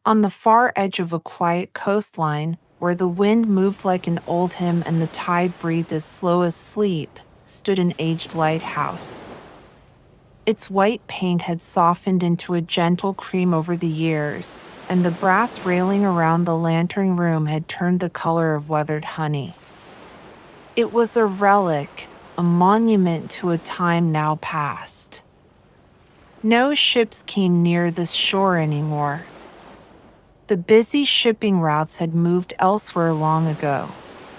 On the far edge of a quiet coastline, where the wind moved like an old hymn and the tide breathed as slow as sleep, stood an aged lighthouse. Its white paint had softened into a gentle cream over the years, and the brass railing around the lantern room had turned the color of weathered honey. It was a relic, a monument to a time now past. No ships came near this shore anymore. The busy shipping routes had moved elsewhere long ago,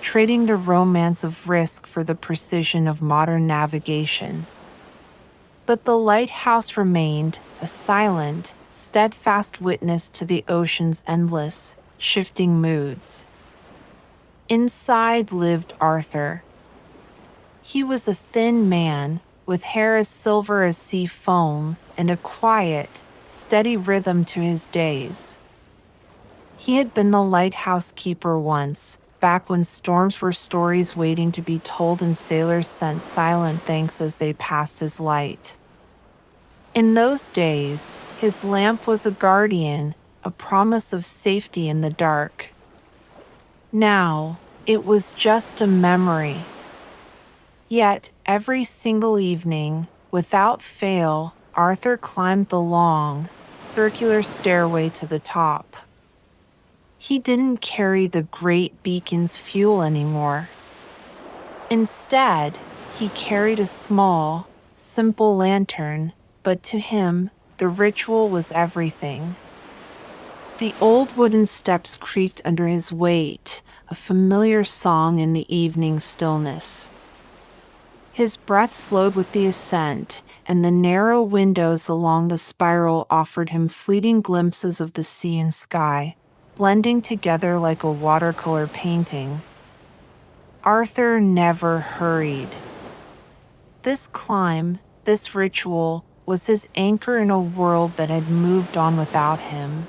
trading the romance of risk for the precision of modern navigation. But the lighthouse remained, a silent, steadfast witness to the ocean's endless, shifting moods. Inside lived Arthur. He was a thin man, with hair as silver as sea foam, and a quiet, steady rhythm to his days. He had been the lighthouse keeper once, back when storms were stories waiting to be told and sailors sent silent thanks as they passed his light. In those days, his lamp was a guardian, a promise of safety in the dark. Now, it was just a memory. Yet, every single evening, without fail, Arthur climbed the long, circular stairway to the top. He didn't carry the great beacon's fuel anymore. Instead, he carried a small, simple lantern, but to him, the ritual was everything. The old wooden steps creaked under his weight, a familiar song in the evening stillness. His breath slowed with the ascent, and the narrow windows along the spiral offered him fleeting glimpses of the sea and sky, blending together like a watercolor painting. Arthur never hurried. This climb, this ritual, was his anchor in a world that had moved on without him.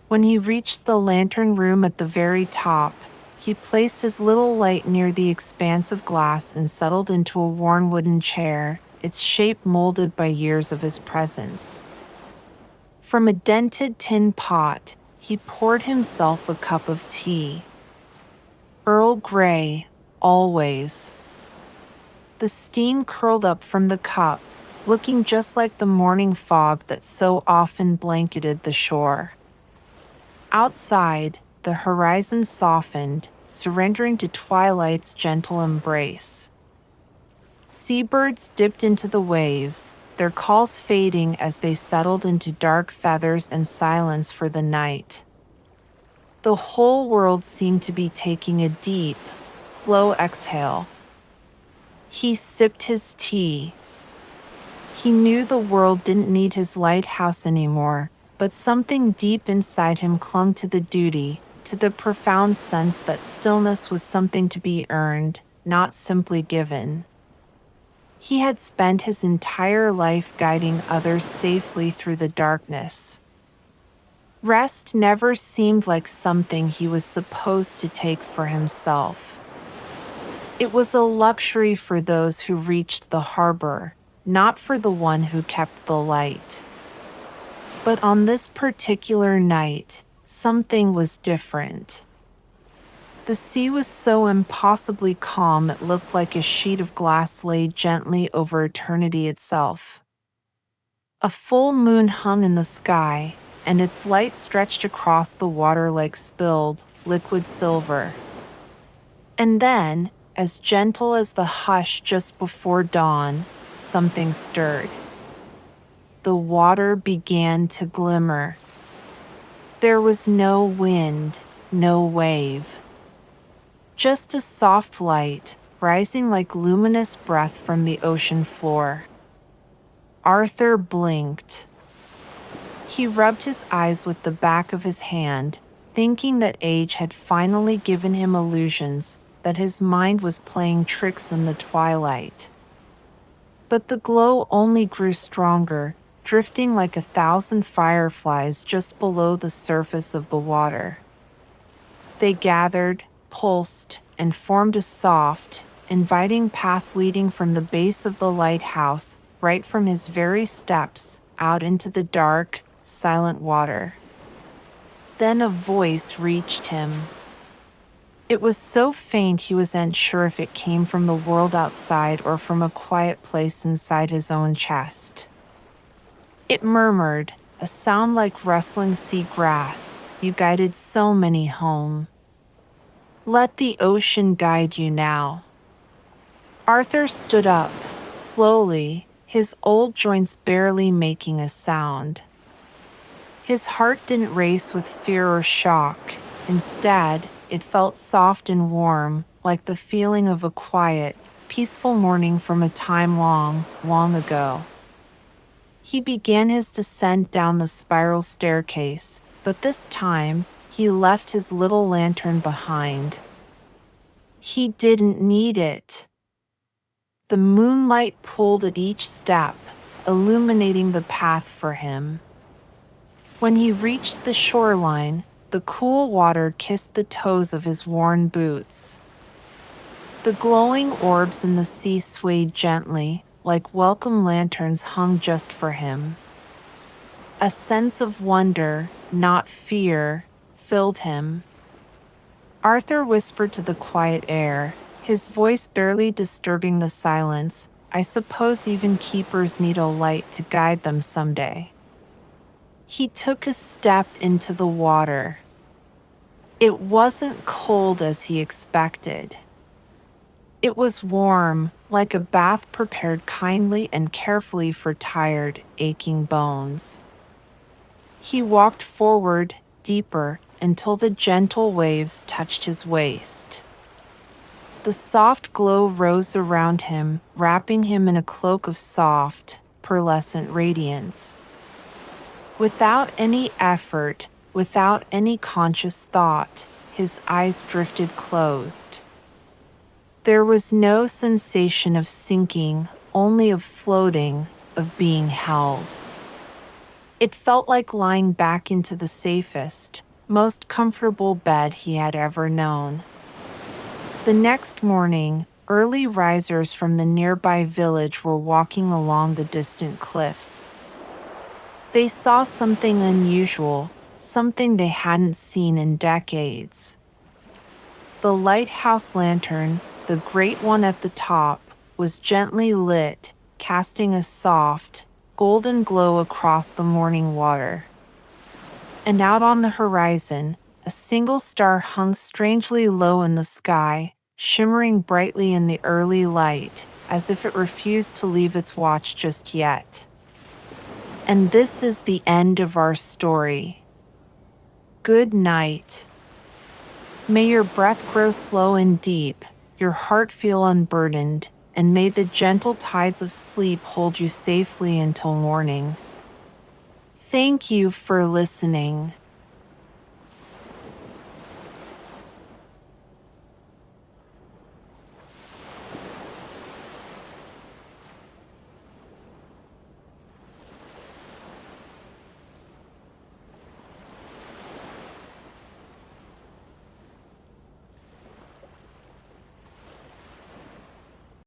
When he reached the lantern room at the very top, he placed his little light near the expanse of glass and settled into a worn wooden chair, its shape molded by years of his presence. From a dented tin pot, he poured himself a cup of tea. Earl Grey, always. The steam curled up from the cup, looking just like the morning fog that so often blanketed the shore. Outside, the horizon softened, surrendering to twilight's gentle embrace. Seabirds dipped into the waves, their calls fading as they settled into dark feathers and silence for the night. The whole world seemed to be taking a deep, slow exhale. He sipped his tea. He knew the world didn't need his lighthouse anymore, but something deep inside him clung to the duty, to the profound sense that stillness was something to be earned, not simply given. He had spent his entire life guiding others safely through the darkness. Rest never seemed like something he was supposed to take for himself. It was a luxury for those who reached the harbor, not for the one who kept the light. But on this particular night, something was different. The sea was so impossibly calm it looked like a sheet of glass laid gently over eternity itself. A full moon hung in the sky, and its light stretched across the water like spilled, liquid silver. And then, as gentle as the hush just before dawn, something stirred. The water began to glimmer. There was no wind, no wave. Just a soft light, rising like luminous breath from the ocean floor. Arthur blinked. He rubbed his eyes with the back of his hand, thinking that age had finally given him illusions, that his mind was playing tricks in the twilight. But the glow only grew stronger, drifting like 1,000 fireflies just below the surface of the water. They gathered, pulsed, and formed a soft, inviting path leading from the base of the lighthouse, right from his very steps, out into the dark, silent water. Then a voice reached him. It was so faint he wasn't sure if it came from the world outside or from a quiet place inside his own chest. It murmured, a sound like rustling sea grass. You guided so many home. Let the ocean guide you now. Arthur stood up, slowly, his old joints barely making a sound. His heart didn't race with fear or shock. Instead, it felt soft and warm, like the feeling of a quiet, peaceful morning from a time long, long ago. He began his descent down the spiral staircase, but this time, he left his little lantern behind. He didn't need it. The moonlight pulled at each step, illuminating the path for him. When he reached the shoreline, the cool water kissed the toes of his worn boots. The glowing orbs in the sea swayed gently, like welcome lanterns hung just for him. A sense of wonder, not fear, filled him. Arthur whispered to the quiet air, his voice barely disturbing the silence, I suppose even keepers need a light to guide them someday. He took a step into the water. It wasn't cold as he expected. It was warm, like a bath prepared kindly and carefully for tired, aching bones. He walked forward, deeper, until the gentle waves touched his waist. The soft glow rose around him, wrapping him in a cloak of soft, pearlescent radiance. Without any effort, without any conscious thought, his eyes drifted closed. There was no sensation of sinking, only of floating, of being held. It felt like lying back into the safest, most comfortable bed he had ever known. The next morning, early risers from the nearby village were walking along the distant cliffs. They saw something unusual, something they hadn't seen in decades. The lighthouse lantern, the great one at the top, was gently lit, casting a soft, golden glow across the morning water. And out on the horizon, a single star hung strangely low in the sky, shimmering brightly in the early light, as if it refused to leave its watch just yet. And this is the end of our story. Good night. May your breath grow slow and deep, your heart feel unburdened, and may the gentle tides of sleep hold you safely until morning. Thank you for listening.